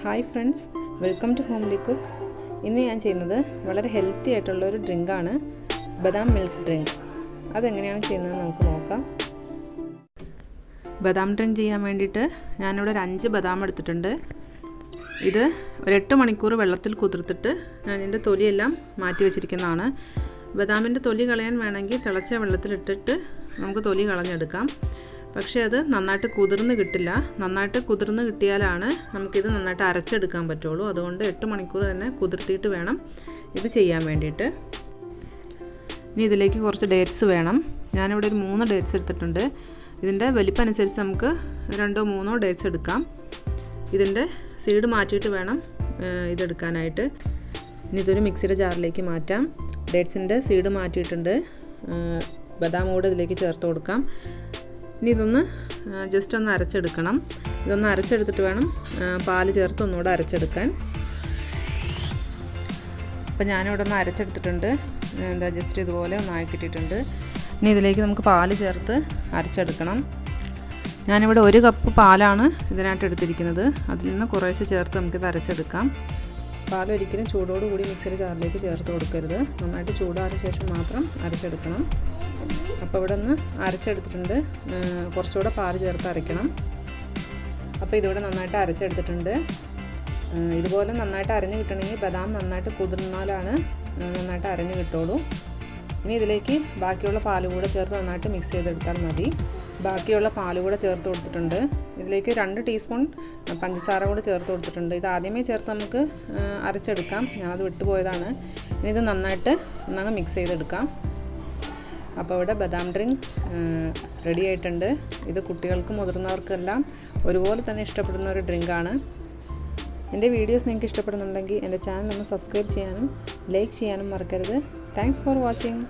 Hi friends, welcome to homely cook. ഇന്ന് ഞാൻ ചെയ്യുന്നത് വളരെ ഹെൽത്തി ആയിട്ടുള്ളൊരു ഡ്രിങ്കാണ്, ബദാം മിൽക്ക് ഡ്രിങ്ക്. അതെങ്ങനെയാണ് ചെയ്യുന്നത് നമുക്ക് നോക്കാം. ബദാം ഡ്രിങ്ക് ചെയ്യാൻ വേണ്ടിയിട്ട് ഞാനിവിടെ ഒരു 5 ബദാം എടുത്തിട്ടുണ്ട്. ഇത് ഒരു 8 മണിക്കൂർ വെള്ളത്തിൽ കുതിർത്തിട്ട് ഞാൻ ഇതിൻ്റെ തൊലിയെല്ലാം മാറ്റി വെച്ചിരിക്കുന്നതാണ്. ബദാമിൻ്റെ തൊലി കളയാൻ വേണമെങ്കിൽ തിളച്ച വെള്ളത്തിലിട്ടിട്ട് നമുക്ക് തൊലി കളഞ്ഞെടുക്കാം. പക്ഷേ അത് നന്നായിട്ട് കുതിർന്ന് കിട്ടില്ല. നന്നായിട്ട് കുതിർന്ന് കിട്ടിയാലാണ് നമുക്കിത് നന്നായിട്ട് അരച്ചെടുക്കാൻ പറ്റുള്ളൂ. അതുകൊണ്ട് 8 മണിക്കൂർ തന്നെ കുതിർത്തിയിട്ട് വേണം ഇത് ചെയ്യാൻ വേണ്ടിയിട്ട്. ഇനി ഇതിലേക്ക് കുറച്ച് ഡേറ്റ്സ് വേണം. ഞാനിവിടെ ഒരു 3 ഡേറ്റ്സ് എടുത്തിട്ടുണ്ട്. ഇതിൻ്റെ വലിപ്പം അനുസരിച്ച് നമുക്ക് 2-3 ഡേറ്റ്സ് എടുക്കാം. ഇതിൻ്റെ സീഡ് മാറ്റിയിട്ട് വേണം ഇതെടുക്കാനായിട്ട്. ഇനി ഇതൊരു മിക്സിയുടെ ജാറിലേക്ക് മാറ്റാം. ഡേറ്റ്സിൻ്റെ സീഡ് മാറ്റിയിട്ടുണ്ട്. ബദാം കൂടെ ഇതിലേക്ക് ചേർത്ത് കൊടുക്കാം. ഇനി ഇതൊന്ന് ജസ്റ്റ് ഒന്ന് അരച്ചെടുക്കണം. ഇതൊന്ന് അരച്ചെടുത്തിട്ട് വേണം പാല് ചേർത്ത് ഒന്നുകൂടെ അരച്ചെടുക്കാൻ. അപ്പോൾ ഞാനിവിടെ ഒന്ന് അരച്ചെടുത്തിട്ടുണ്ട്. ജസ്റ്റ് ഇതുപോലെ ഒന്ന് ആക്കിയിട്ടിട്ടുണ്ട്. ഇനി ഇതിലേക്ക് നമുക്ക് പാല് ചേർത്ത് അരച്ചെടുക്കണം. ഞാനിവിടെ 1 കപ്പ് പാലാണ് ഇതിനായിട്ട് എടുത്തിരിക്കുന്നത്. അതിൽ നിന്ന് കുറേശ്ശെ ചേർത്ത് നമുക്കിത് അരച്ചെടുക്കാം. പാൽ ഒരിക്കലും ചൂടോടുകൂടി മിക്സിയുടെ ജാറിലേക്ക് ചേർത്ത് കൊടുക്കരുത്. നന്നായിട്ട് ചൂടാറിയ ശേഷം മാത്രം അരച്ചെടുക്കണം. അപ്പോൾ ഇവിടെ ഒന്ന് അരച്ചെടുത്തിട്ടുണ്ട്. കുറച്ചുകൂടെ പാല് ചേർത്ത് അരയ്ക്കണം. അപ്പോൾ ഇതിവിടെ നന്നായിട്ട് അരച്ചെടുത്തിട്ടുണ്ട്. ഇതുപോലെ നന്നായിട്ട് അരഞ്ഞ് കിട്ടണമെങ്കിൽ ബദാം നന്നായിട്ട് കുതിർന്നാലാണ് നന്നായിട്ട് അരഞ്ഞ് കിട്ടുള്ളൂ. ഇനി ഇതിലേക്ക് ബാക്കിയുള്ള പാല് കൂടെ ചേർത്ത് നന്നായിട്ട് മിക്സ് ചെയ്തെടുത്താൽ മതി. ബാക്കിയുള്ള പാല് കൂടെ ചേർത്ത് കൊടുത്തിട്ടുണ്ട്. ഇതിലേക്ക് 2 ടീസ്പൂൺ പഞ്ചസാര കൂടെ ചേർത്ത് കൊടുത്തിട്ടുണ്ട്. ഇത് ആദ്യമേ ചേർത്ത് നമുക്ക് അരച്ചെടുക്കാം. ഞാനത് വിട്ടുപോയതാണ്. ഇനി ഇത് നന്നായിട്ട് ഒന്നങ്ങ് മിക്സ് ചെയ്തെടുക്കാം. അപ്പോൾ ഇവിടെ ബദാം ഡ്രിങ്ക് റെഡി ആയിട്ടുണ്ട്. ഇത് കുട്ടികൾക്കും മുതിർന്നവർക്കെല്ലാം ഒരുപോലെ തന്നെ ഇഷ്ടപ്പെടുന്ന ഒരു ഡ്രിങ്കാണ്. എൻ്റെ വീഡിയോസ് നിങ്ങൾക്ക് ഇഷ്ടപ്പെടുന്നുണ്ടെങ്കിൽ എൻ്റെ ചാനൽ ഒന്ന് സബ്സ്ക്രൈബ് ചെയ്യാനും ലൈക്ക് ചെയ്യാനും മറക്കരുത്. Thanks for watching.